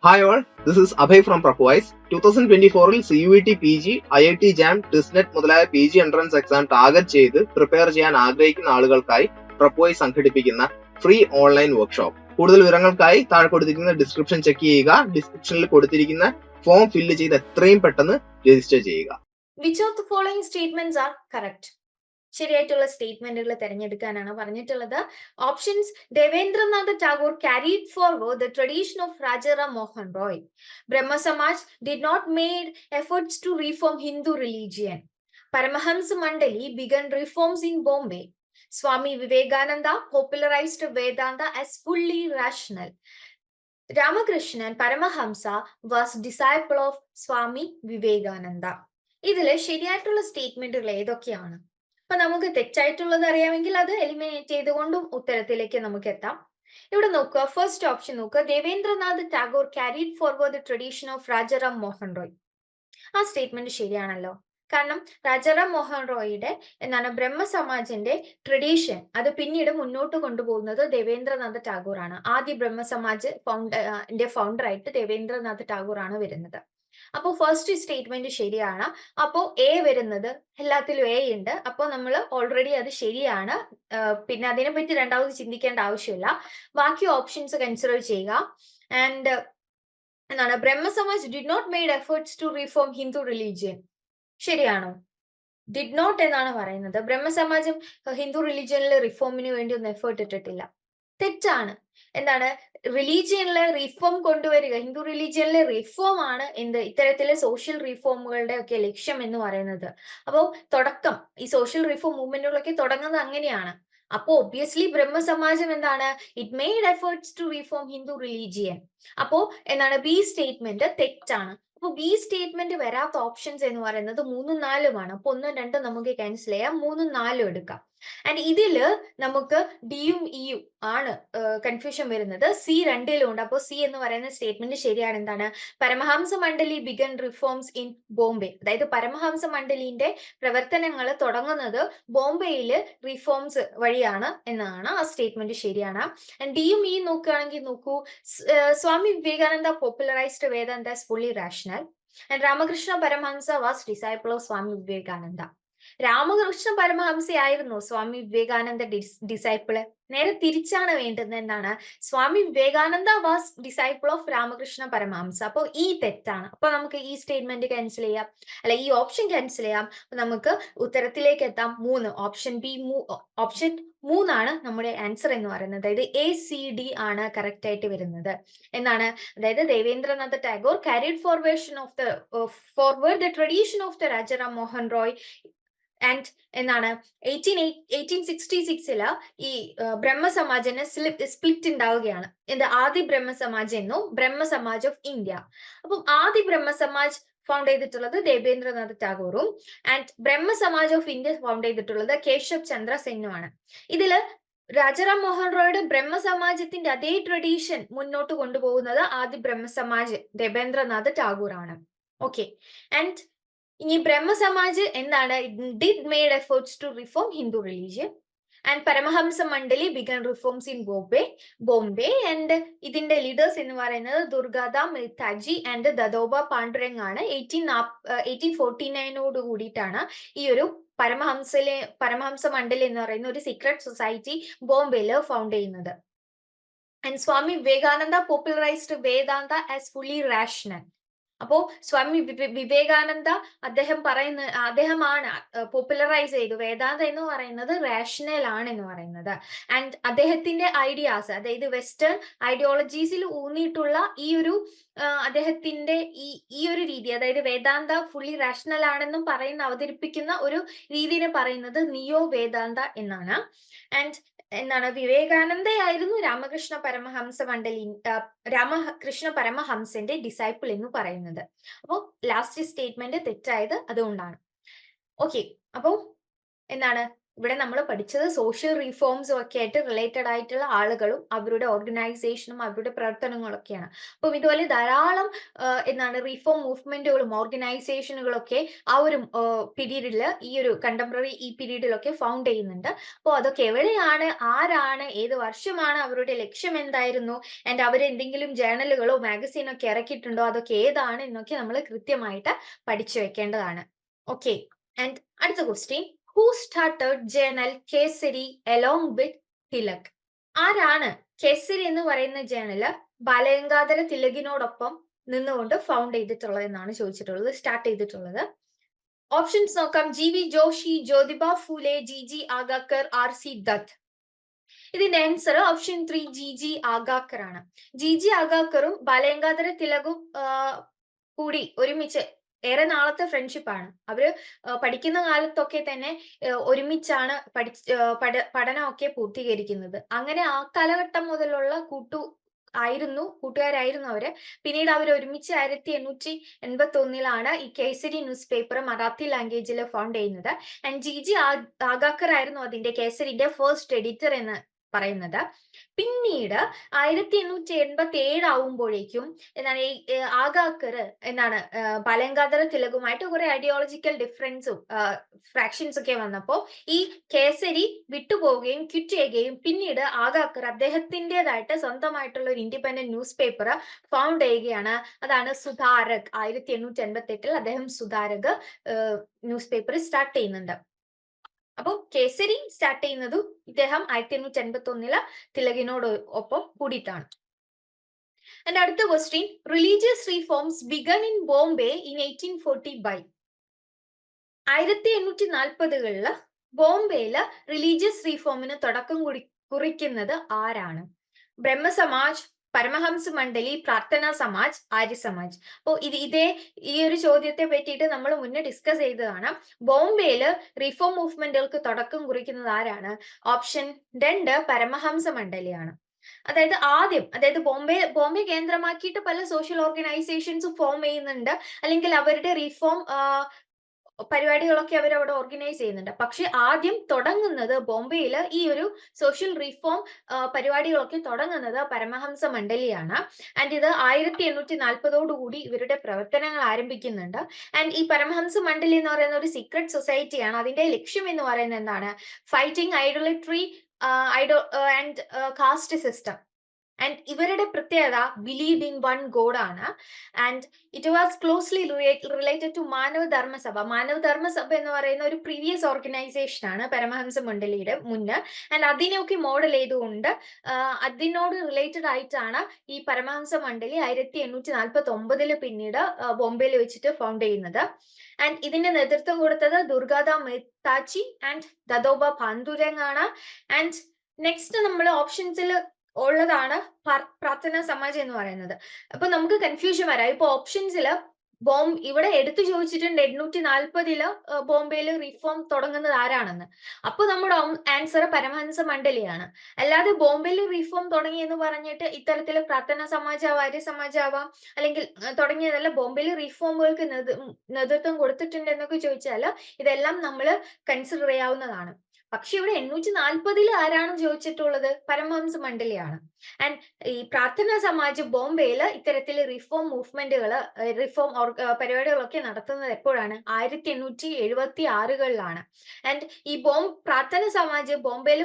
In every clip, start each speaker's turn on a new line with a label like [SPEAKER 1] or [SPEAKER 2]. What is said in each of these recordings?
[SPEAKER 1] Hi all, this is Abhay from Propwise. 2024-ൽ CUET PG, IIT JAM, TISNET മുതലായ PG entrance exam target ചെയ്ത് prepare ചെയ്യാൻ ആഗ്രഹിക്കുന്ന ആളുകൾക്കായി പ്രൊപ്പോയ്സ് സംഘടിപ്പിക്കുന്ന free online workshop. കൂടുതൽ വിവരങ്ങൾക്കായി താഴെ കൊടുത്തിരിക്കുന്ന ഡിസ്ക്രിപ്ഷൻ ചെക്ക് ചെയ്യുക. ഡിസ്ക്രിപ്ഷനിൽ കൊടുത്തിരിക്കുന്ന ഫോം ഫില്ല് ചെയ്ത് എത്രയും പെട്ടെന്ന് രജിസ്റ്റർ ചെയ്യുക.
[SPEAKER 2] Which of the following statements are correct? ശരിയായിട്ടുള്ള സ്റ്റേറ്റ്മെന്റുകൾ തിരഞ്ഞെടുക്കാനാണ് പറഞ്ഞിട്ടുള്ളത്. Options: Debendranath Tagore carried forward the tradition of Rajaram Mohan Roy. Brahma Samaj did not made efforts to reform Hindu religion. Paramahamsa Mandali began reforms in Bombay. Swami Vivekananda popularized Vedanta as fully rational. Ramakrishnan Paramahamsa was disciple of Swami Vivekananda. ഇതില് ശരിയായിട്ടുള്ള സ്റ്റേറ്റ്മെന്റുകൾ ഏതൊക്കെയാണ്? അപ്പൊ നമുക്ക് തെറ്റായിട്ടുള്ളത് അറിയാമെങ്കിൽ അത് eliminate ചെയ്തുകൊണ്ടും ഉത്തരത്തിലേക്ക് നമുക്ക് എത്താം. ഇവിടെ നോക്കുക, ഫസ്റ്റ് ഓപ്ഷൻ നോക്കുക, Debendranath Tagore carried forward the tradition of Rajaram Mohan Roy. ആ സ്റ്റേറ്റ്മെന്റ് ശരിയാണല്ലോ. കാരണം രാജാറാം മോഹൻ റോയിയുടെ ബ്രഹ്മസമാജിന്റെ ട്രഡീഷൻ അത് പിന്നീട് മുന്നോട്ട് കൊണ്ടുപോകുന്നത് ദേവേന്ദ്രനാഥ് ടാഗോർ ആണ്. ആദ്യ ബ്രഹ്മസമാജ് ഫൗണ്ടർ ആയിട്ട് ദേവേന്ദ്രനാഥ് ടാഗോർ ആണ് വരുന്നത്. അപ്പോൾ ഫസ്റ്റ് സ്റ്റേറ്റ്മെന്റ് ശരിയാണ്. അപ്പോൾ എ വരുന്നത് എല്ലാത്തിലും എ ഉണ്ട്. അപ്പോൾ നമ്മൾ ഓൾറെഡി അത് ശരിയാണ്. പിന്നെ അതിനെപ്പറ്റി രണ്ടാമത് ചിന്തിക്കേണ്ട ആവശ്യമില്ല. ബാക്കി ഓപ്ഷൻസ് കൺസിഡർ ചെയ്യുക. And Brahmo Samaj did not made efforts to reform Hindu religion. ശരിയാണോ? ഡിഡ് നോട്ട് എന്നാണ് പറയുന്നത്. ബ്രഹ്മസമാജം ഹിന്ദു റിലീജിയനിലെ റിഫോമിന് വേണ്ടി ഒന്നും എഫേർട്ട് ഇട്ടിട്ടില്ല. തെറ്റാണ്. റിലീജിയനിലെ റിഫോം കൊണ്ടുവരിക, ഹിന്ദു റിലീജിയനിലെ റിഫോം ആണ് ഇത്തരത്തിലെ സോഷ്യൽ റിഫോമുകളുടെ ഒക്കെ ലക്ഷ്യം എന്ന് പറയുന്നത്. അപ്പോൾ തുടക്കം ഈ സോഷ്യൽ റിഫോം മൂവ്മെന്റുകളൊക്കെ തുടങ്ങുന്നത് അങ്ങനെയാണ്. അപ്പോ ഒബ്വിയസ്ലി ബ്രഹ്മസമാജം it made efforts to reform Hindu religion. അപ്പോ ബി സ്റ്റേറ്റ്മെന്റ് തെറ്റാണ്. അപ്പൊ ബി സ്റ്റേറ്റ്മെന്റ് വരാത്ത ഓപ്ഷൻസ് എന്ന് പറയുന്നത് 3ഉം 4ഉമാണ്. അപ്പൊ 1ഉം 2ഉം നമുക്ക് ക്യാൻസൽ ചെയ്യാം, 3ഉം 4ഉം എടുക്കാം. ആൻഡ് ഇതില് നമുക്ക് ഡിയും ഇയും ആണ് കൺഫ്യൂഷൻ വരുന്നത്. സി രണ്ടിലും ഉണ്ട്. അപ്പോൾ സി എന്ന് പറയുന്ന സ്റ്റേറ്റ്മെന്റ് ശരിയാണ്. Paramahansa Mandali began reforms in Bombay. അതായത് പരമഹംസ മണ്ഡലിന്റെ പ്രവർത്തനങ്ങൾ തുടങ്ങുന്നത് ബോംബെയിൽ റിഫോംസ് വഴിയാണ് എന്നാണ്. ആ സ്റ്റേറ്റ്മെന്റ് ശരിയാണ്. ആൻഡ് ഡിയും ഇയും നോക്കുകയാണെങ്കിൽ നോക്കൂ, Swami Vivekananda popularised Vedanta as fully rational and Ramakrishna Paramahansa was disciple of Swami Vivekananda. Ramakrishna പരമഹംസയായിരുന്നു സ്വാമി വിവേകാനന്ദ ഡിസൈപ്പിള്. നേരെ തിരിച്ചാണ് വേണ്ടുന്നത്. Swami Vivekananda was disciple of Ramakrishna Paramahansa. അപ്പോൾ ഈ തെറ്റാണ്. അപ്പൊ നമുക്ക് ഈ സ്റ്റേറ്റ്മെന്റ് ക്യാൻസൽ ചെയ്യാം, അല്ല ഈ ഓപ്ഷൻ ക്യാൻസൽ ചെയ്യാം. നമുക്ക് ഉത്തരത്തിലേക്ക് എത്താം. 3 ഓപ്ഷൻ ബി, ഓപ്ഷൻ 3 നമ്മുടെ ആൻസർ എന്ന് പറയുന്നത്. അതായത് ACD ആണ് കറക്റ്റ് ആയിട്ട് വരുന്നത്. അതായത് Debendranath Tagore carried forward the tradition of the Rajaram Mohan Roy and 1866 ഈ ബ്രഹ്മസമാജിന് സ്പ്ലിറ്റ് ഉണ്ടാവുകയാണ്. ആദി ബ്രഹ്മസമാജ് എന്നും ബ്രഹ്മസമാജ് ഓഫ് ഇന്ത്യ. അപ്പം ആദി ബ്രഹ്മസമാജ് ഫൗണ്ട് ചെയ്തിട്ടുള്ളത് ദേവേന്ദ്രനാഥ് ടാഗോറും and Brahmo Samaj of India found ചെയ്തിട്ടുള്ളത് കേശവ് ചന്ദ്ര സെന്നുമാണ്. ഇതില് രാജാറാം മോഹൻ റോയുടെ ബ്രഹ്മസമാജത്തിന്റെ അതേ ട്രഡീഷൻ മുന്നോട്ട് കൊണ്ടുപോകുന്നത് ആദി ബ്രഹ്മസമാജ് ദേവേന്ദ്രനാഥ് ടാഗോർ ആണ്. ഓക്കെ. ആൻഡ് ഇനി Brahmo Samaj did made efforts to reform Hindu religion and Paramahansa Mandali began reforms in Bombay and ഇതിന്റെ ലീഡേഴ്സ് എന്ന് പറയുന്നത് ദുർഗാദാസ് മേത്താജി ആൻഡ് ദദോബ പാണ്ഡുരംഗ് ആണ്. 1849 കൂടിയിട്ടാണ് ഈ ഒരു പരമഹംസ മണ്ഡലി എന്ന് പറയുന്ന ഒരു സീക്രട്ട് സൊസൈറ്റി ബോംബെയിൽ ഫൗണ്ട് ചെയ്യുന്നത്. And Swami Vivekananda popularised Vedanta as fully rational. അപ്പോ സ്വാമി വിവേകാനന്ദ അദ്ദേഹമാണ് പോപ്പുലറൈസ് ചെയ്തു വേദാന്ത എന്ന് പറയുന്നത് റാഷണൽ ആണ് എന്ന് പറയുന്നത്. ആൻഡ് അദ്ദേഹത്തിന്റെ ഐഡിയാസ്, അതായത് വെസ്റ്റേൺ ഐഡിയോളജീസിൽ ഊന്നിയിട്ടുള്ള ഈ ഒരു അദ്ദേഹത്തിന്റെ ഈ ഒരു രീതി, അതായത് വേദാന്ത ഫുള്ളി റാഷണൽ ആണെന്നും അവതരിപ്പിക്കുന്ന ഒരു രീതിനെ പറയുന്നത് നിയോ വേദാന്ത എന്നാണ്. ആൻഡ് വിവേകാനന്ദയായിരുന്നു രാമകൃഷ്ണ പരമഹംസന്റെ ഡിസൈപ്പിൾ എന്ന് പറയുന്നത്. അപ്പോൾ ലാസ്റ്റ് സ്റ്റേറ്റ്മെന്റ് തെറ്റായത് അതുകൊണ്ടാണ്. ഓക്കെ. അപ്പോൾ ഇവിടെ നമ്മൾ പഠിച്ചത് സോഷ്യൽ റീഫോംസും ഒക്കെ ആയിട്ട് റിലേറ്റഡ് ആയിട്ടുള്ള ആളുകളും അവരുടെ ഓർഗനൈസേഷനും അവരുടെ പ്രവർത്തനങ്ങളൊക്കെയാണ്. അപ്പം ഇതുപോലെ ധാരാളം എന്താണ് റീഫോം മൂവ്മെന്റുകളും ഓർഗനൈസേഷനുകളൊക്കെ ആ ഒരു പീരീഡിൽ, ഈ ഒരു കണ്ടംപററി ഈ പീരീഡിലൊക്കെ ഫൗണ്ട് ചെയ്യുന്നുണ്ട്. അപ്പോൾ അതൊക്കെ എവിടെയാണ്, ആരാണ്, ഏത് വർഷമാണ്, അവരുടെ ലക്ഷ്യം എന്തായിരുന്നു, ആൻഡ് അവർ എന്തെങ്കിലും ജേർണലുകളോ മാഗസീനോ ഒക്കെ ഇറക്കിയിട്ടുണ്ടോ, അതൊക്കെ ഏതാണ് എന്നൊക്കെ നമ്മൾ കൃത്യമായിട്ട് പഠിച്ചു വെക്കേണ്ടതാണ്. ഓക്കെ, ആൻഡ് അടുത്ത question, who started journal Kesari along with Tilak? ആരാണ് കേസരി എന്ന് പറയുന്ന ജേർണല് ബാലഗംഗാധര തിലകിനോടൊപ്പം നിന്നുകൊണ്ട് ഫൗണ്ട് ചെയ്തിട്ടുള്ളത് എന്നാണ് ചോദിച്ചിട്ടുള്ളത്, സ്റ്റാർട്ട് ചെയ്തിട്ടുള്ളത്. ഓപ്ഷൻസ് നോക്കാം. G V Joshi, Jyotiba Phule, G G Agarkar, R C Dutt. ഇതിന്റെ answer option 3 G G Agarkar ആണ്. ജി ജി ആഗാക്കറും ബാലഗംഗാധര തിലകും കൂടി ഒരുമിച്ച് ഏറെ നാളത്തെ ഫ്രണ്ട്ഷിപ്പ് ആണ്. അവര് പഠിക്കുന്ന കാലത്തൊക്കെ തന്നെ ഒരുമിച്ചാണ് പഠനമൊക്കെ പൂർത്തീകരിക്കുന്നത്. അങ്ങനെ ആ കാലഘട്ടം മുതലുള്ള കൂട്ടുകാരായിരുന്നു അവര്. പിന്നീട് അവർ ഒരുമിച്ച് 1881 ഈ കേസരി ന്യൂസ് പേപ്പർ മറാത്തി ലാംഗ്വേജിൽ ഫൗണ്ട് ചെയ്യുന്നത്. ആൻഡ് ജി ജി ആഗാക്കർ ആയിരുന്നു അതിന്റെ കേസരിന്റെ ഫസ്റ്റ് എഡിറ്റർ എന്ന് പറയുന്നത്. പിന്നീട് 1887 ആവുമ്പോഴേക്കും എന്താണ് ഈ ആഗാക്കർ എന്താണ് ബാലഗംഗാധര തിലകുമായിട്ട് കുറെ ഐഡിയോളജിക്കൽ ഡിഫറൻസും ഫ്രാക്ഷൻസ് ഒക്കെ വന്നപ്പോ ഈ കേസരി വിട്ടുപോവുകയും ക്വിറ്റ് ചെയ്യുകയും പിന്നീട് ആഗാക്കർ അദ്ദേഹത്തിൻ്റെതായിട്ട് സ്വന്തമായിട്ടുള്ള ഒരു ഇൻഡിപെൻഡന്റ് ന്യൂസ് പേപ്പർ ഫൗണ്ട് ചെയ്യുകയാണ്. അതാണ് സുധാരക്. 1888 അദ്ദേഹം സുധാരക് ന്യൂസ് പേപ്പർ സ്റ്റാർട്ട് ചെയ്യുന്നുണ്ട്. അപ്പോൾ കേസരി സ്റ്റാർട്ട് ചെയ്യുന്നതും ഇദ്ദേഹം 1881 തിലകിനോട് ഒപ്പം കൂടിയിട്ടാണ്. ആൻഡ് അടുത്ത question, religious reforms begun in Bombay in 1840 by? 1840-കളിൽ ബോംബെയില് റിലീജിയസ് റീഫോമിന് തുടക്കം കുറിക്കുന്നത് ആരാണ്? ബ്രഹ്മസമാജ്, പരമഹംസ മണ്ഡലി, പ്രാർത്ഥന സമാജ്, ആര്യ സമാജ്. അപ്പോൾ ഈ ഒരു ചോദ്യത്തെ പറ്റിയിട്ട് നമ്മൾ മുന്നേ ഡിസ്കസ് ചെയ്തതാണ്. ബോംബെയില് റീഫോം മൂവ്മെന്റുകൾക്ക് തുടക്കം കുറിക്കുന്നത് ആരാണ്? ഓപ്ഷൻ 2 പരമഹംസ മണ്ഡലിയാണ്. അതായത് ബോംബെ കേന്ദ്രമാക്കിയിട്ട് പല സോഷ്യൽ ഓർഗനൈസേഷൻസ് ഫോം ചെയ്യുന്നുണ്ട്, അല്ലെങ്കിൽ അവരുടെ റീഫോം പരിപാടികളൊക്കെ അവർ അവിടെ ഓർഗനൈസ് ചെയ്യുന്നുണ്ട്. പക്ഷെ ആദ്യം തുടങ്ങുന്നത് ബോംബെയിൽ ഈ ഒരു സോഷ്യൽ റീഫോം പരിപാടികളൊക്കെ തുടങ്ങുന്നത് പരമഹംസ മണ്ഡലിയാണ്. ആൻഡ് ഇത് 1840 ഇവരുടെ പ്രവർത്തനങ്ങൾ ആരംഭിക്കുന്നുണ്ട്. ആൻഡ് ഈ പരമഹംസ മണ്ഡലി എന്ന് പറയുന്ന ഒരു സീക്രട്ട് സൊസൈറ്റിയാണ്. അതിന്റെ ലക്ഷ്യം എന്ന് പറയുന്നത് എന്താണ്? Fighting idolatry and caste system. And ഇവരുടെ പ്രത്യേകത ബിലീവ് ഇൻ വൺ ഗോഡ് ആണ്. And it was closely related to Manava Dharma Sabha. മാനവ ധർമ്മസഭ എന്ന് പറയുന്ന ഒരു പ്രീവിയസ് ഓർഗനൈസേഷൻ ആണ് പരമഹംസ മണ്ഡലിയുടെ മുന്ന്. ആൻഡ് അതിനെയൊക്കെ മോഡൽ ചെയ്തുകൊണ്ട് അതിനോട് റിലേറ്റഡ് ആയിട്ടാണ് ഈ പരമഹംസ മണ്ഡലി 1849 പിന്നീട് ബോംബെയിൽ വെച്ചിട്ട് ഫൗണ്ട് ചെയ്യുന്നത്. ആൻഡ് ഇതിന്റെ നേതൃത്വം കൊടുത്തത് ദുർഗാദ മെഹ്താജി ആൻഡ് ദദോബ പാണ്ഡുരംഗ് ആണ്. ആൻഡ് നെക്സ്റ്റ് നമ്മൾ ഓപ്ഷൻസിൽ ഉള്ളതാണ് പ്രാർത്ഥന സമാജ് എന്ന് പറയുന്നത്. അപ്പൊ നമുക്ക് കൺഫ്യൂഷൻ വരാം. ഇപ്പൊ ഓപ്ഷൻസിൽ ഇവിടെ എടുത്തു ചോദിച്ചിട്ടുണ്ട് 840 ബോംബെയിൽ റീഫോം തുടങ്ങുന്നത് ആരാണെന്ന്. അപ്പൊ നമ്മുടെ ആൻസർ പരമഹംസ മണ്ഡലിയാണ്. അല്ലാതെ ബോംബെയിൽ റീഫോം തുടങ്ങി എന്ന് പറഞ്ഞിട്ട് ഇത്തരത്തില് പ്രാർത്ഥന സമാജാവാം, ആര്യ സമാജാവാം, അല്ലെങ്കിൽ തുടങ്ങിയതല്ല. ബോംബെയിൽ റീഫോമുകൾക്ക് നേതൃത്വം കൊടുത്തിട്ടുണ്ട് എന്നൊക്കെ ചോദിച്ചാൽ ഇതെല്ലാം നമ്മൾ കൺസിഡർ ചെയ്യാവുന്നതാണ്. പക്ഷെ ഇവിടെ 840 ആരാണ് ചോദിച്ചിട്ടുള്ളത്? പരമഹംസ മണ്ഡലിയാണ്. ആൻഡ് ഈ പ്രാർത്ഥന സമാജ് ബോംബെയിൽ ഇത്തരത്തിൽ റിഫോം മൂവ്മെന്റുകൾ, റിഫോം പരിപാടികളൊക്കെ നടത്തുന്നത് എപ്പോഴാണ്? 1876-കളിലാണ്. ആൻഡ് ഈ പ്രാർത്ഥന സമാജ് ബോംബെയിൽ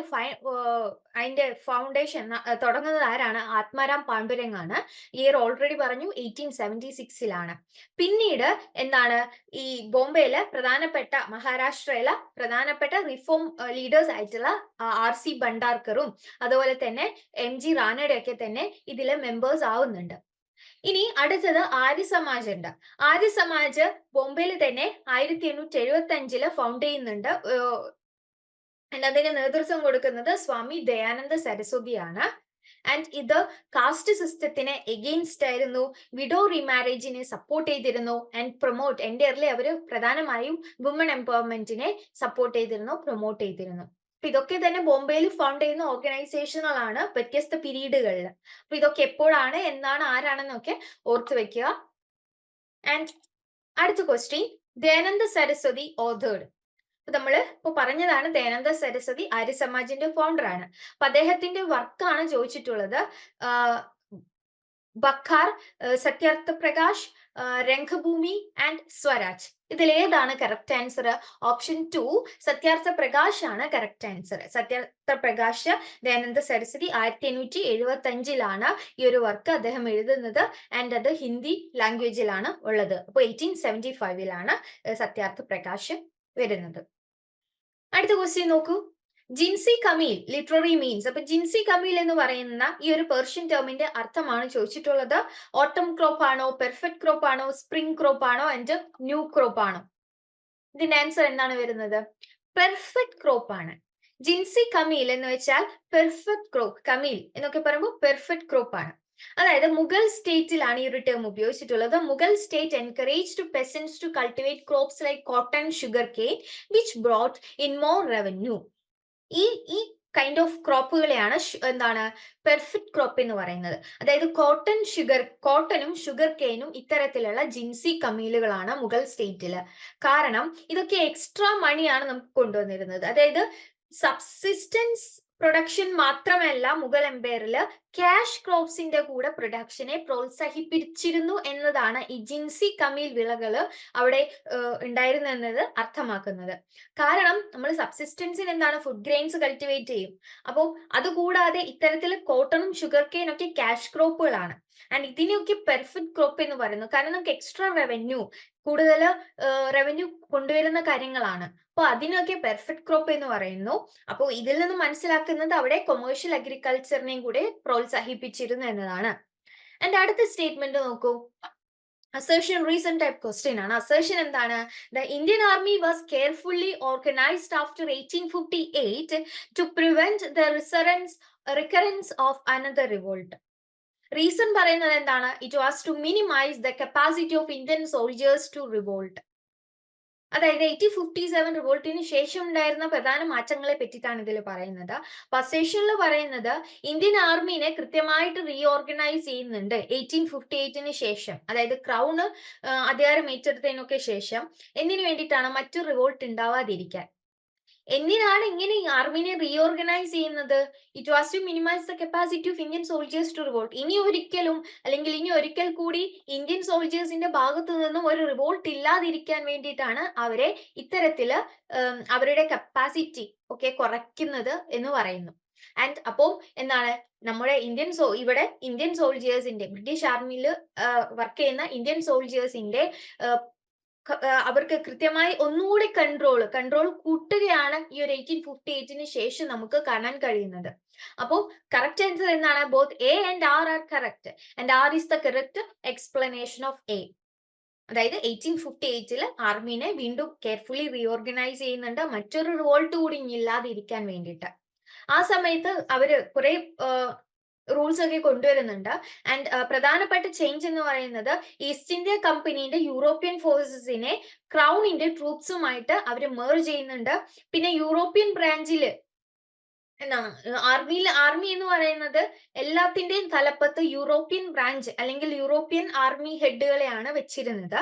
[SPEAKER 2] അതിന്റെ ഫൗണ്ടേഷൻ തുടങ്ങുന്നത് ആരാണ്? ആത്മാരാം പാണ്ഡുരംഗ് ആണ്. ഇയർ ഓൾറെഡി പറഞ്ഞു, 1876-ലാണ്. പിന്നീട് എന്താണ് ഈ ബോംബെയിലെ മഹാരാഷ്ട്രയിലെ പ്രധാനപ്പെട്ട റിഫോം ലീഡേഴ്സ് ആയിട്ടുള്ള ആർ സി ഭണ്ഡാർക്കറും അതുപോലെ തന്നെ എം ജി റാനയുടെ ഒക്കെ തന്നെ ഇതിലെ മെമ്പേഴ്സ് ആവുന്നുണ്ട്. ഇനി അടുത്തത് ആര്യ സമാജ് ഉണ്ട്. ആര്യ സമാജ് ബോംബെയിൽ തന്നെ 1875 ഫൗണ്ട് ചെയ്യുന്നുണ്ട്. അതിന് നേതൃത്വം കൊടുക്കുന്നത് സ്വാമി ദയാനന്ദ സരസ്വതിയാണ്. ആൻഡ് ഇത് കാസ്റ്റ് സിസ്റ്റത്തിനെ എഗെയിൻസ്റ്റ് ആയിരുന്നു, വിഡോ റീമാരേജിനെ സപ്പോർട്ട് ചെയ്തിരുന്നു, ആൻഡ് എൻറ്റയർലി അവർ പ്രധാനമായും വുമൺ എംപവർമെന്റിനെ സപ്പോർട്ട് ചെയ്തിരുന്നു, പ്രൊമോട്ട് ചെയ്തിരുന്നു. അപ്പൊ ഇതൊക്കെ തന്നെ ബോംബെയിൽ ഫൗണ്ട് ചെയ്യുന്ന ഓർഗനൈസേഷനുകളാണ് വ്യത്യസ്ത പീരീഡുകളിൽ. അപ്പൊ ഇതൊക്കെ എപ്പോഴാണ്, എന്നാണ്, ആരാണെന്നൊക്കെ ഓർത്തു വെക്കുക. ആൻഡ് അടുത്ത ക്വസ്റ്റ്യൻ, ദയാനന്ദ സരസ്വതി ഓതേർഡ് നമ്മള് ഇപ്പൊ പറഞ്ഞതാണ് ദയാനന്ദ സരസ്വതി ആര്യ സമാജിന്റെ ഫൗണ്ടർ ആണ്. അപ്പൊ അദ്ദേഹത്തിന്റെ വർക്കാണ് ചോദിച്ചിട്ടുള്ളത്. ബഖാർ, സത്യാർത്ഥ പ്രകാശ്, രംഗഭൂമി ആൻഡ് സ്വരാജ്. ഇതിൽ ഏതാണ് correct answer? Option 2 Satyarth Prakash ആണ് കറക്റ്റ് ആൻസർ. സത്യാർത്ഥ പ്രകാശ് ദയാനന്ദ സരസ്വതി 1875 ഈ ഒരു വർക്ക് അദ്ദേഹം എഴുതുന്നത്. ആൻഡ് അത് ഹിന്ദി ലാംഗ്വേജിലാണ് ഉള്ളത്. അപ്പൊ 1875 സത്യാർത്ഥ പ്രകാശ് വരുന്നത്. അടുത്ത ക്വസ്റ്റ്യൻ നോക്കൂ. ജിൻസി കമീൽ ലിറ്റററി മീൻസ്. അപ്പൊ ജിൻസി കമീൽ എന്ന് പറയുന്ന ഈ ഒരു പേർഷ്യൻ ടേമിന്റെ അർത്ഥമാണ് ചോദിച്ചിട്ടുള്ളത്. ഓട്ടം ക്രോപ്പ് ആണോ, പെർഫെക്റ്റ് ക്രോപ്പ് ആണോ, സ്പ്രിംഗ് ക്രോപ്പ് ആണോ, ആൻഡ് ന്യൂ ക്രോപ്പ് ആണോ? ഇതിന്റെ ആൻസർ എന്താണ് വരുന്നത്? പെർഫെക്റ്റ് ക്രോപ്പ് ആണ്. ജിൻസി കമീൽ എന്ന് വെച്ചാൽ പെർഫെക്റ്റ് ക്രോപ്പ്. കമീൽ എന്നൊക്കെ പറയുമ്പോൾ പെർഫെക്റ്റ് ക്രോപ്പ് ആണ്. അതായത് മുഗൾ സ്റ്റേറ്റിലാണ് ഈ ഒരു ടേം ഉപയോഗിച്ചിട്ടുള്ളത്. Mughal state encouraged peasants to cultivate crops like cotton, sugar cane which brought in more revenue. ഈ കൈൻഡ് ഓഫ് ക്രോപ്പുകളെയാണ് എന്താണ് പെർഫെക്റ്റ് ക്രോപ്പ് എന്ന് പറയുന്നത്. അതായത് കോട്ടനും ഷുഗർ കെയിനും ഇത്തരത്തിലുള്ള ജിൻസി കമീലുകളാണ് മുഗൾ സ്റ്റേറ്റില്. കാരണം ഇതൊക്കെ എക്സ്ട്രാ മണിയാണ് നമുക്ക് കൊണ്ടുവന്നിരുന്നത്. അതായത് സബ്സിസ്റ്റൻസ് പ്രൊഡക്ഷൻ മാത്രമല്ല മുഗൾ എംപയറിൽ ക്യാഷ് ക്രോപ്സിന്റെ കൂടെ പ്രൊഡക്ഷനെ പ്രോത്സാഹിപ്പിച്ചിരുന്നു എന്നതാണ് ഈ ജിൻസി കമീൽ വിളകൾ അവിടെ ഉണ്ടായിരുന്നത് അർത്ഥമാക്കുന്നത്. കാരണം നമ്മൾ സബ്സിസ്റ്റൻസിന് എന്താണ് ഫുഡ് ഗ്രെയിൻസ് കൾട്ടിവേറ്റ് ചെയ്യും. അപ്പോൾ അതുകൂടാതെ ഇത്തരത്തിൽ കോട്ടണും ഷുഗർ കെയിൻ ഒക്കെ ക്യാഷ് ക്രോപ്പുകളാണ്. ആൻഡ് ഇതിനെയൊക്കെ പെർഫെക്റ്റ് ക്രോപ്പ് എന്ന് പറയുന്നു. കാരണം നമുക്ക് എക്സ്ട്രാ കൂടുതൽ റവന്യൂ കൊണ്ടുവരുന്ന കാര്യങ്ങളാണ്. അപ്പൊ അതിനൊക്കെ പെർഫെക്റ്റ് ക്രോപ്പ് എന്ന് പറയുന്നു. അപ്പോൾ ഇതിൽ നിന്ന് മനസ്സിലാക്കുന്നത് അവിടെ കൊമേഴ്ഷ്യൽ അഗ്രികൾച്ചറിനെയും കൂടെ പ്രോത്സാഹിപ്പിച്ചിരുന്നു എന്നതാണ്. ആൻഡ് അടുത്ത സ്റ്റേറ്റ്മെന്റ് നോക്കൂ. അസേർഷൻ റീസൺ ടൈപ്പ് ക്വസ്റ്റ്യൻ ആണ്. അസേർഷൻ എന്താണ്? The Indian army was carefully organised after 1858 to prevent the recurrence of another revolt. Reason പറയുന്നത് എന്താണ്? It was to minimise the capacity of Indian soldiers to revolt. അതായത് 1857 റിവോൾട്ടിന് ശേഷം ഉണ്ടായിരുന്ന പ്രധാന മാറ്റങ്ങളെ പറ്റിയിട്ടാണ് ഇതിൽ പറയുന്നത്. അസേർഷനിൽ പറയുന്നത് ഇന്ത്യൻ ആർമിനെ കൃത്യമായിട്ട് റീഓർഗനൈസ് ചെയ്യുന്നുണ്ട് 1858 ശേഷം. അതായത് ക്രൗണ് അധികാരം ഏറ്റെടുത്തതിനൊക്കെ ശേഷം. എന്തിനു വേണ്ടിയിട്ടാണ്? മറ്റു റിവോൾട്ട് ഉണ്ടാവാതിരിക്കാൻ. എന്തിനാണ് ഇങ്ങനെ ആർമിനെ റീഓർഗനൈസ് ചെയ്യുന്നത്? It was to minimise the capacity of Indian soldiers to revolt. ഇനി ഒരിക്കൽ കൂടി ഇന്ത്യൻ സോൾജേഴ്സിന്റെ ഭാഗത്തു നിന്നും ഒരു റിവോൾട്ട് ഇല്ലാതിരിക്കാൻ വേണ്ടിയിട്ടാണ് അവരെ ഇത്തരത്തില് അവരുടെ കപ്പാസിറ്റി ഒക്കെ കുറയ്ക്കുന്നത് എന്ന് പറയുന്നു. ആൻഡ് അപ്പോ എന്താണ് നമ്മുടെ ഇന്ത്യൻ സോൾജേഴ്സിന്റെ ബ്രിട്ടീഷ് ആർമിയിൽ വർക്ക് ചെയ്യുന്ന ഇന്ത്യൻ സോൾജേഴ്സിന്റെ അവർക്ക് കൃത്യമായി ഒന്നുകൂടി കൺട്രോൾ കൂട്ടുകയാണ് ഈ ഒരു 1858 ശേഷം നമുക്ക് കാണാൻ കഴിയുന്നത്. അപ്പോൾ കറക്റ്റ് ആൻസർ എന്താണ്? Both A and R are correct. And R is the correct explanation of A. അതായത് 1858 ആർമീനെ വീണ്ടും കെയർഫുള്ളി റീഓർഗനൈസ് ചെയ്യുന്നുണ്ട്, മറ്റൊരു റിവോൾട്ട് കൂടി ഇല്ലാതിരിക്കാൻ വേണ്ടിയിട്ട്. ആ സമയത്ത് അവര് കുറെ റൂൾസ് ഒക്കെ കൊണ്ടുവരുന്നുണ്ട്. ആൻഡ് പ്രധാനപ്പെട്ട ചേഞ്ച് എന്ന് പറയുന്നത് ഈസ്റ്റ് ഇന്ത്യ കമ്പനിയുടെ യൂറോപ്യൻ ഫോഴ്സസിനെ ക്രൗണിന്റെ ട്രൂപ്സുമായിട്ട് അവർ മെർജ് ചെയ്യുന്നുണ്ട്. പിന്നെ യൂറോപ്യൻ ബ്രാഞ്ചില് എന്താണ് ആർമി എന്ന് പറയുന്നത് എല്ലാത്തിന്റെയും തലപ്പത്ത് യൂറോപ്യൻ ബ്രാഞ്ച് അല്ലെങ്കിൽ യൂറോപ്യൻ ആർമി ഹെഡുകളെയാണ് വെച്ചിരുന്നത്.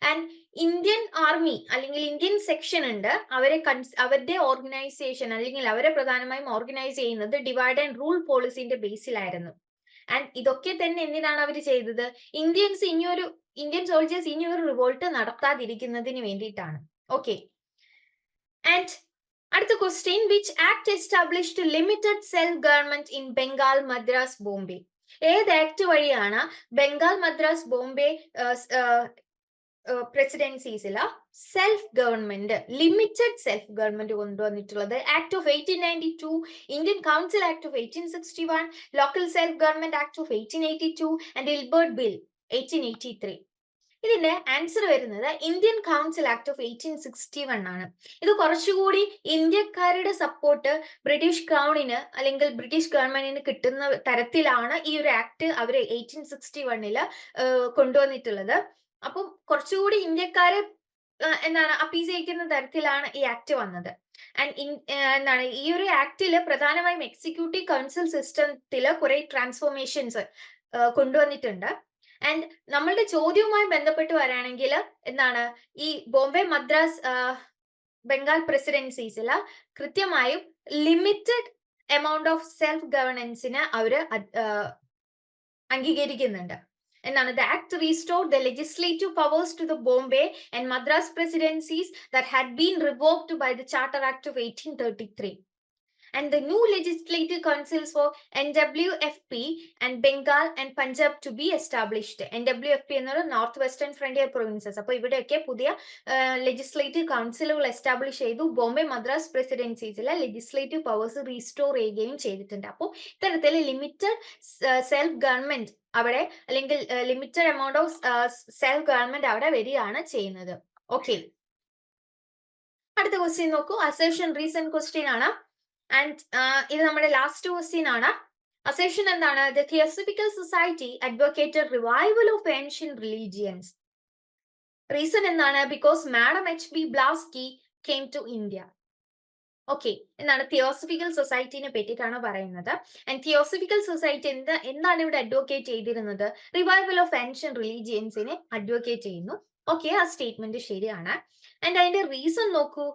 [SPEAKER 2] ആൻഡ് ഇന്ത്യൻ ആർമി അല്ലെങ്കിൽ ഇന്ത്യൻ സെക്ഷൻ ഉണ്ട്. അവരുടെ ഓർഗനൈസേഷൻ അല്ലെങ്കിൽ അവരെ പ്രധാനമായും ഓർഗനൈസ് ചെയ്യുന്നത് ഡിവൈഡ് ആൻഡ് റൂൾ പോളിസിന്റെ ബേസിലായിരുന്നു. ആൻഡ് ഇതൊക്കെ തന്നെ എന്തിനാണ് അവർ ചെയ്തത്? ഇന്ത്യൻ സോൾജേഴ്സ് ഇനിയൊരു റിവോൾട്ട് നടത്താതിരിക്കുന്നതിന് വേണ്ടിയിട്ടാണ്. ഓക്കെ. ആൻഡ് അടുത്ത question, which act established limited self government in Bengal, Madras, Bombay? ഏത് ആക്ട് വഴിയാണ് ബംഗാൾ, മദ്രാസ്, ബോംബെ പ്രസിഡൻസീസില് ലിമിറ്റഡ് സെൽഫ് ഗവൺമെന്റ് കൊണ്ടുവന്നിട്ടുള്ളത്? Act of 1892, Indian council act of 1861, local self government act of 1882 and Ilbert bill 1883. ഇതിന്റെ answer വരുന്നത് ഇന്ത്യൻ കൗൺസിൽ ആക്ട് ഓഫ് 1861 ആണ്. ഇത് കുറച്ചുകൂടി ഇന്ത്യക്കാരുടെ സപ്പോർട്ട് ബ്രിട്ടീഷ് ക്രൗണിന് അല്ലെങ്കിൽ ബ്രിട്ടീഷ് ഗവൺമെന്റിന് കിട്ടുന്ന തരത്തിലാണ് ഈ ഒരു ആക്ട് അവർ 1861 കൊണ്ടുവന്നിട്ടുള്ളത്. അപ്പം കുറച്ചുകൂടി ഇന്ത്യക്കാരെ അപ്പീസ് ചെയ്യിക്കുന്ന തരത്തിലാണ് ഈ ആക്ട് വന്നത്. ആൻഡ് ഈ ഒരു ആക്ടില് പ്രധാനമായും എക്സിക്യൂട്ടീവ് കൗൺസിൽ സിസ്റ്റത്തില് കുറെ ട്രാൻസ്ഫോർമേഷൻസ് കൊണ്ടുവന്നിട്ടുണ്ട്. ആൻഡ് നമ്മളുടെ ചോദ്യവുമായി ബന്ധപ്പെട്ട് വരാണെങ്കിൽ ഈ ബോംബെ, മദ്രാസ് ബംഗാൾ പ്രസിഡൻസീസിൽ കൃത്യമായും ലിമിറ്റഡ് എമൗണ്ട് ഓഫ് സെൽഫ് ഗവർണൻസിന് അവര് അംഗീകരിക്കുന്നുണ്ട്. എന്താണ്? The act restored the legislative powers to the Bombay and Madras presidencies that had been revoked by the Charter Act of 1833. And the new legislative councils for NWFP and Bengal and Punjab to be established. NWFP എന്നുള്ള north western frontier provinces. അപ്പോൾ ഇവിടെയൊക്കെ പുതിയ legislative കൗൺസിലുകൾ establish ചെയ്തു. ബോംബെ മദ്രാസ് പ്രസിഡൻസീസിലെ legislative powers restore ചെയ്യുകയും ചെയ്തിട്ടുണ്ട്. അപ്പോൾ ഇത്തരത്തിൽ ലിമിറ്റഡ് സെൽഫ് ഗവൺമെന്റ് അവിടെ, അല്ലെങ്കിൽ limited amount of self government അവിടെ വരികയാണ് ചെയ്യുന്നത്. ഓക്കെ, അടുത്ത ക്വസ്റ്റ്യൻ നോക്കൂ. അസേർഷൻ റീസെന്റ് ക്വസ്റ്റ്യൻ ആണ്. ആൻഡ് ഇത് നമ്മുടെ ലാസ്റ്റ് ക്വസ്റ്റ്യൻ ആണ്. അസേർഷൻ എന്താണ്? The Theosophical Society advocated revival of ancient religions. Reason എന്താണ്? Because Madam H.B. Blavatsky came to India. Okay, എന്താണ്? തിയോസഫിക്കൽ സൊസൈറ്റിനെ പറ്റിയിട്ടാണ് പറയുന്നത്. ആൻഡ് തിയോസഫിക്കൽ സൊസൈറ്റി എന്താണ് ഇവിടെ അഡ്വക്കേറ്റ് ചെയ്തിരുന്നത്? റിവൈവൽ ഓഫ് ആൻഷ്യൻ റിലീജിയൻസിനെ അഡ്വക്കേറ്റ് ചെയ്യുന്നു. ഓക്കെ, ആ സ്റ്റേറ്റ്മെന്റ് ശരിയാണ്. ആൻഡ് അതിന്റെ റീസൺ നോക്കൂ.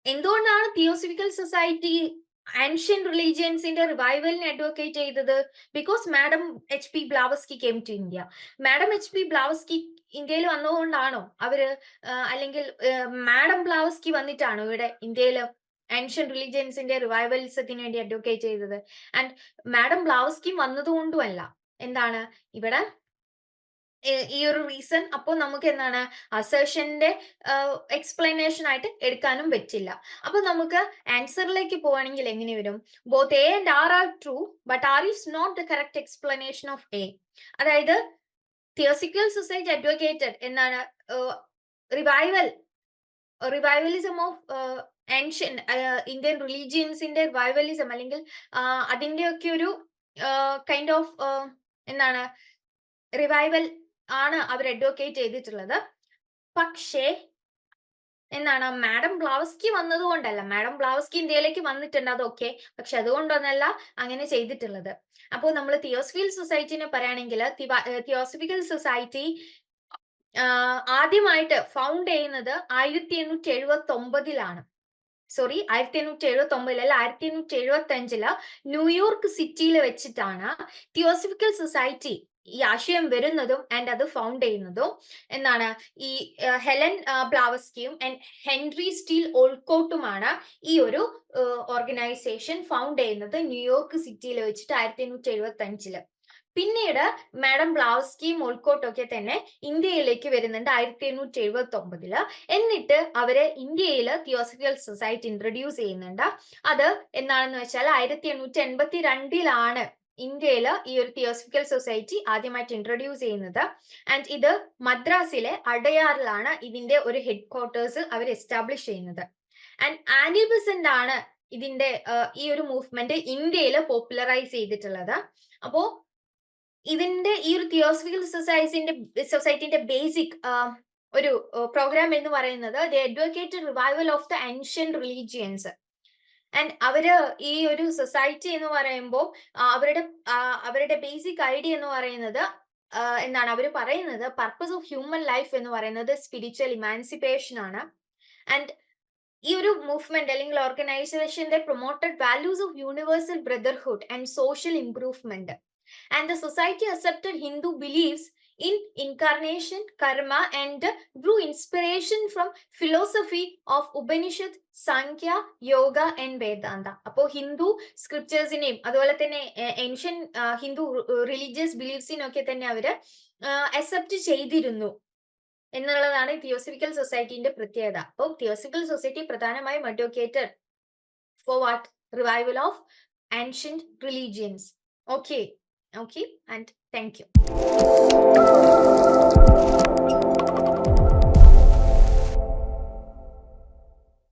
[SPEAKER 2] എന്തുകൊണ്ടാണ് തിയോസഫിക്കൽ സൊസൈറ്റി ആൻഷ്യൻ റിലീജിയൻസിന്റെ റിവൈവലിനെ അഡ്വക്കേറ്റ് ചെയ്തത്? Because madam H.P. Blavatsky came to India. Madam H.P. Blavatsky ഇന്ത്യയിൽ വന്നതുകൊണ്ടാണോ അവര്, അല്ലെങ്കിൽ മാഡം ബ്ലാവസ്കി വന്നിട്ടാണോ ഇവിടെ ഇന്ത്യയിൽ ആൻഷ്യൻ റിലീജിയൻസിന്റെ റിവൈവൽസത്തിന് വേണ്ടി അഡ്വക്കേറ്റ് ചെയ്തത്? ആൻഡ് മാഡം ബ്ലാവസ്കി വന്നതുകൊണ്ടുമല്ല. എന്താണ് ഇവിടെ ഈ ഒരു റീസൺ? അപ്പോൾ നമുക്ക് എന്താണ് അസേർഷന്റെ എക്സ്പ്ലനേഷൻ ആയിട്ട് എടുക്കാനും പറ്റില്ല. അപ്പൊ നമുക്ക് ആൻസറിലേക്ക് പോവാണെങ്കിൽ എങ്ങനെ വരും? Both A and R are true, but R is not the correct explanation of A. അതായത് തിയോസഫിക്കൽ സൊസൈറ്റി അഡ്വക്കേറ്റഡ് എന്താണ്? റിവൈവലിസം ഓഫ് ആൻഷ്യൻ ഇന്ത്യൻ റിലീജിയൻസിന്റെ റിവൈവലിസം, അല്ലെങ്കിൽ അതിന്റെയൊക്കെ ഒരു കൈൻഡ് ഓഫ് എന്താണ് റിവൈവൽ ആണ് അവർ അഡ്വക്കേറ്റ് ചെയ്തിട്ടുള്ളത്. പക്ഷേ എന്താണ്? മാഡം ബ്ലാവസ്കി വന്നതുകൊണ്ടല്ല. മാഡം ബ്ലാവസ്കി ഇന്ത്യയിലേക്ക് വന്നിട്ടുണ്ട്, അതൊക്കെ, പക്ഷെ അതുകൊണ്ടൊന്നല്ല അങ്ങനെ ചെയ്തിട്ടുള്ളത്. അപ്പോൾ നമ്മൾ തിയോസഫിക്കൽ സൊസൈറ്റിനെ പറയുകയാണെങ്കിൽ തിയോസഫിക്കൽ സൊസൈറ്റി ആദ്യമായിട്ട് ഫൗണ്ട് ചെയ്യുന്നത് 1879 സോറി 1879 അല്ല, 1875 ന്യൂയോർക്ക് സിറ്റിയിൽ വെച്ചിട്ടാണ് തിയോസഫിക്കൽ സൊസൈറ്റി ഈ ആശയം വരുന്നതും ആൻഡ് അത് ഫൗണ്ട് ചെയ്യുന്നതും. എന്താണ്? ഈ ഹെലൻ ബ്ലാവസ്കിയും ആൻഡ് ഹെൻറി സ്റ്റീൽ ഓൾക്കോട്ടുമാണ് ഈ ഒരു ഓർഗനൈസേഷൻ ഫൗണ്ട് ചെയ്യുന്നത് ന്യൂയോർക്ക് സിറ്റിയിൽ വെച്ചിട്ട് 1875. പിന്നീട് മാഡം ബ്ലാവസ്കിയും ഓൾക്കോട്ടും ഒക്കെ തന്നെ ഇന്ത്യയിലേക്ക് വരുന്നുണ്ട് 1879. എന്നിട്ട് അവര് ഇന്ത്യയിൽ തിയോസഫിക്കൽ സൊസൈറ്റി ഇൻട്രൊഡ്യൂസ് ചെയ്യുന്നുണ്ട്. അത് എന്താണെന്ന് വെച്ചാൽ 1882 ഇന്ത്യയിൽ ഈ ഒരു തിയോസഫിക്കൽ സൊസൈറ്റി ആദ്യമായിട്ട് ഇൻട്രൊഡ്യൂസ് ചെയ്യുന്നത്. ആൻഡ് ഇത് മദ്രാസിലെ അടയാറിലാണ് ഇതിന്റെ ഒരു ഹെഡ് ക്വാർട്ടേഴ്സ് അവർ എസ്റ്റാബ്ലിഷ് ചെയ്യുന്നത്. ആൻഡ് ആനി ബെസന്റ് ആണ് ഇതിന്റെ ഈ ഒരു മൂവ്മെന്റ് ഇന്ത്യയിൽ പോപ്പുലറൈസ് ചെയ്തിട്ടുള്ളത്. അപ്പോ ഇതിന്റെ ഈ ഒരു തിയോസഫിക്കൽ സൊസൈറ്റിന്റെ ബേസിക് ഒരു പ്രോഗ്രാം എന്ന് പറയുന്നത് the advocated revival of the ancient religions. And അവര് ഈ ഒരു സൊസൈറ്റി എന്ന് പറയുമ്പോൾ അവരുടെ ബേസിക് ഐഡിയ എന്ന് പറയുന്നത് എന്താണ്? അവർ പറയുന്നത് പർപ്പസ് ഓഫ് ഹ്യൂമൻ ലൈഫ് എന്ന് പറയുന്നത് സ്പിരിച്വൽ ഇമാൻസിപ്പേഷൻ ആണ്. ആൻഡ് ഈ ഒരു മൂവ്മെന്റ് അല്ലെങ്കിൽ ഓർഗനൈസേഷന്റെ promoted values of universal brotherhood and social improvement. And the society accepted Hindu beliefs in incarnation, karma, and drew inspiration from philosophy of Upanishad, Sankhya, Yoga, and Vedanta. അപ്പോൾ ഹിന്ദു സ്ക്രിപ്റ്റേഴ്സിനെയും അതുപോലെ തന്നെ ancient Hindu religious ബിലീഫ്സിനൊക്കെ തന്നെ അവര് accept ചെയ്തിരുന്നു എന്നുള്ളതാണ് theosophical സൊസൈറ്റിന്റെ പ്രത്യേകത. അപ്പോൾ theosophical society പ്രധാനമായും advocated for what? Revival of ancient religions. Okay, and thank you.